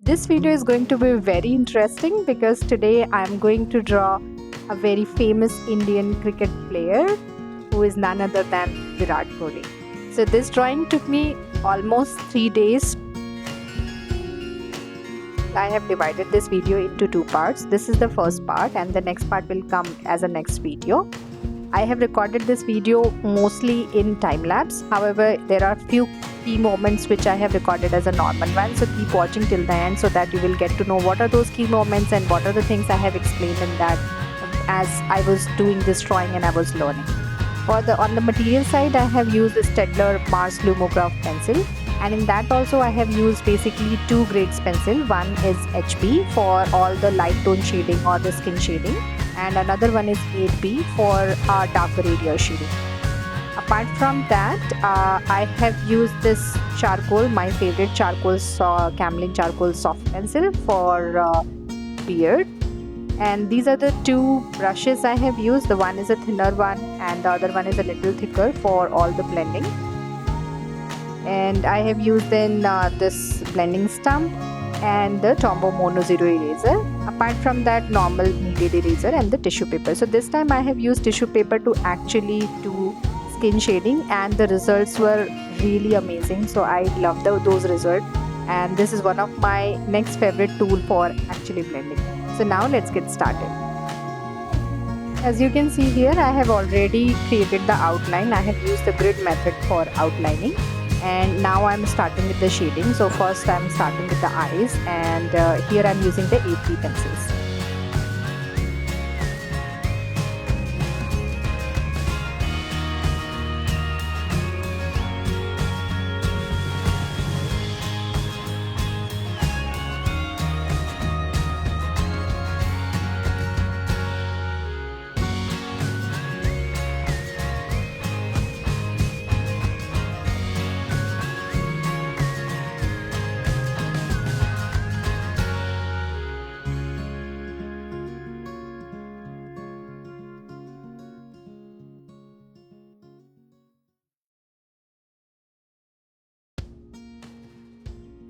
This video is going to be very interesting because today I am going to draw a very famous Indian cricket player who is none other than Virat Kohli. So this drawing took me almost 3 days. I have divided this video into two parts. This is the first part and the next part will come as a next video. I have recorded this video mostly in time lapse. However, there are few key moments which I have recorded as a normal one. So keep watching till the end so that you will get to know what are those key moments and what are the things I have explained in that as I was doing this drawing and I was learning. On the material side, I have used the Staedtler Mars Lumograph pencil, and in that also I have used basically two grades pencil. One is HB for all the light tone shading or the skin shading, and another one is 8B for darker area shading. Apart from that, I have used this charcoal, my favorite charcoal, Camlin charcoal soft pencil for beard. And these are the two brushes I have used. The one is a thinner one and the other one is a little thicker for all the blending. And I have used then this blending stump and the Tombow Mono Zero eraser. Apart from that, normal kneaded eraser and the tissue paper. So this time I have used tissue paper to actually do skin shading and the results were really amazing. So I love those results, and this is one of my next favorite tool for actually blending. So now let's get started. As you can see here, I have already created the outline. I have used the grid method for outlining, and now I'm starting with the shading. So first I'm starting with the eyes, and here I'm using the 8B pencils.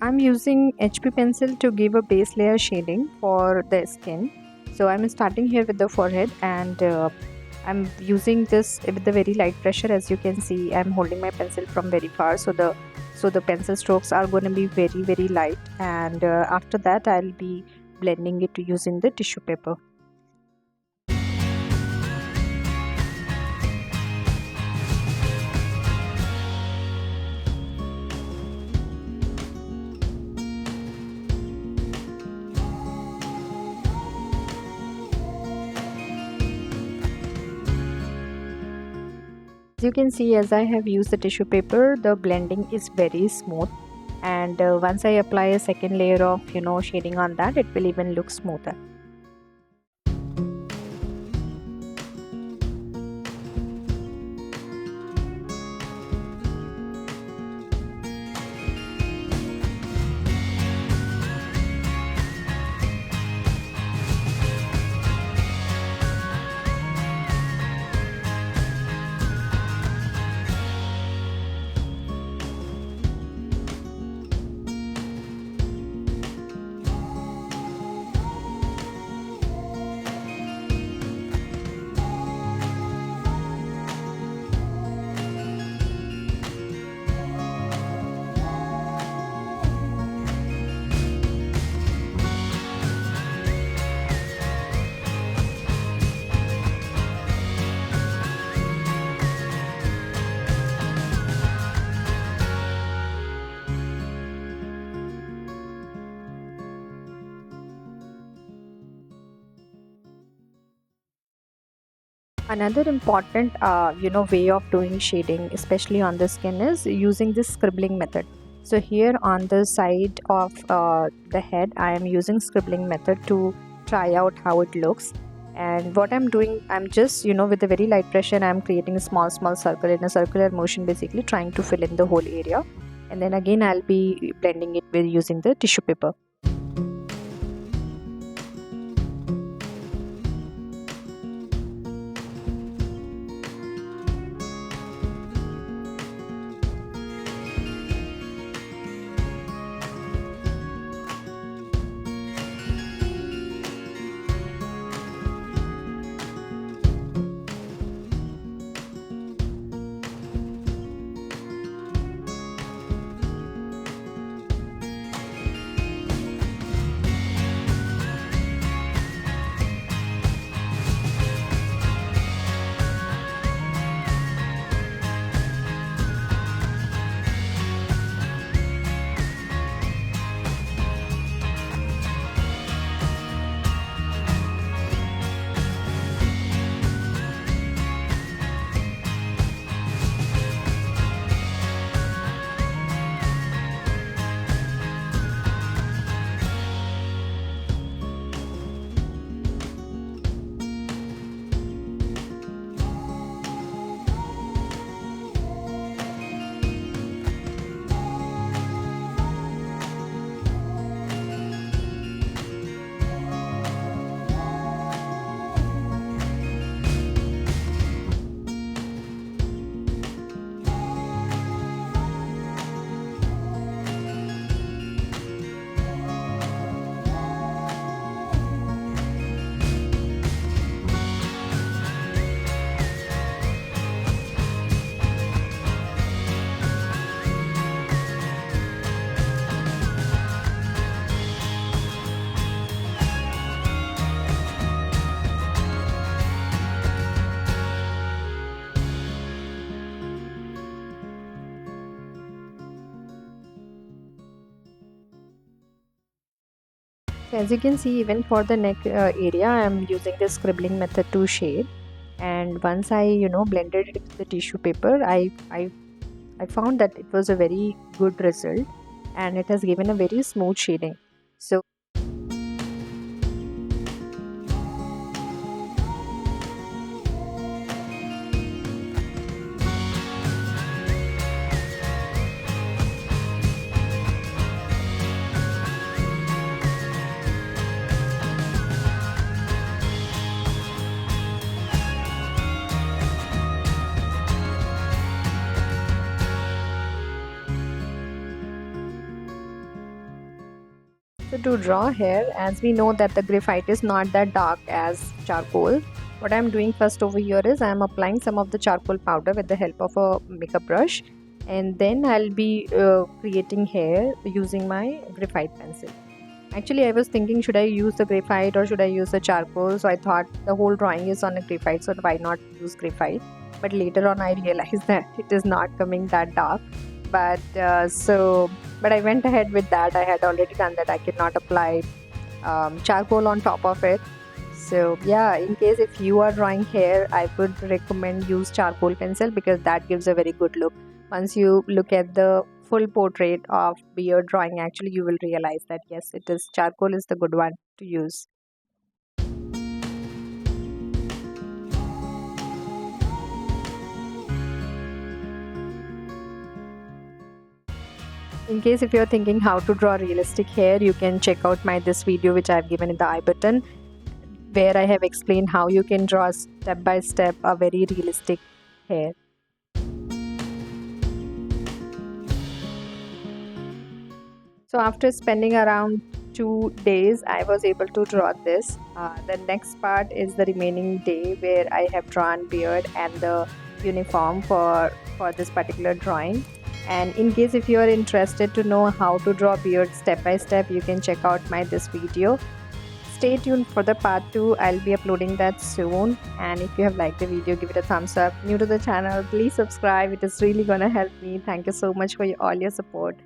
I'm using HB pencil to give a base layer shading for the skin. So I'm starting here with the forehead, and I'm using this with the very light pressure. As you can see, I'm holding my pencil from very far, so the pencil strokes are going to be very light, and after that I'll be blending it using the tissue paper. As you can see, as I have used the tissue paper, the blending is very smooth, and once I apply a second layer of shading on that, it will even look smoother. Another important way of doing shading, especially on the skin, is using this scribbling method. So here on the side of the head, I am using scribbling method to try out how it looks. And what I'm doing, I'm just with a very light pressure, I'm creating a small circle in a circular motion, basically trying to fill in the whole area. And then again I'll be blending it with using the tissue paper. So as you can see, even for the neck area, I am using the scribbling method to shade. And once I blended it with the tissue paper, I found that it was a very good result, and it has given a very smooth shading. So to draw here, as we know that the graphite is not that dark as charcoal, what I'm doing first over here is I'm applying some of the charcoal powder with the help of a makeup brush, and then I'll be creating hair using my graphite pencil. Actually, I was thinking, should I use the graphite or should I use the charcoal? So I thought the whole drawing is on a graphite, so why not use graphite? But later on, I realized that it is not coming that dark. But but I went ahead with that. I had already done that. I could not apply charcoal on top of it. So yeah, in case if you are drawing hair, I would recommend use charcoal pencil because that gives a very good look. Once you look at the full portrait of beard drawing, actually you will realize that yes, it is charcoal is the good one to use. In case if you're thinking how to draw realistic hair, you can check out my this video which I've given in the I button, where I have explained how you can draw step by step a very realistic hair. So after spending around 2 days, I was able to draw this. The next part is the remaining day where I have drawn beard and the uniform for this particular drawing. And in case if you are interested to know how to draw beard step by step, you can check out my this video. Stay tuned for the part 2. I'll be uploading that soon. And if you have liked the video, give it a thumbs up. New to the channel, please subscribe. It is really gonna help me. Thank you so much for all your support.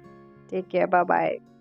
Take care. Bye bye.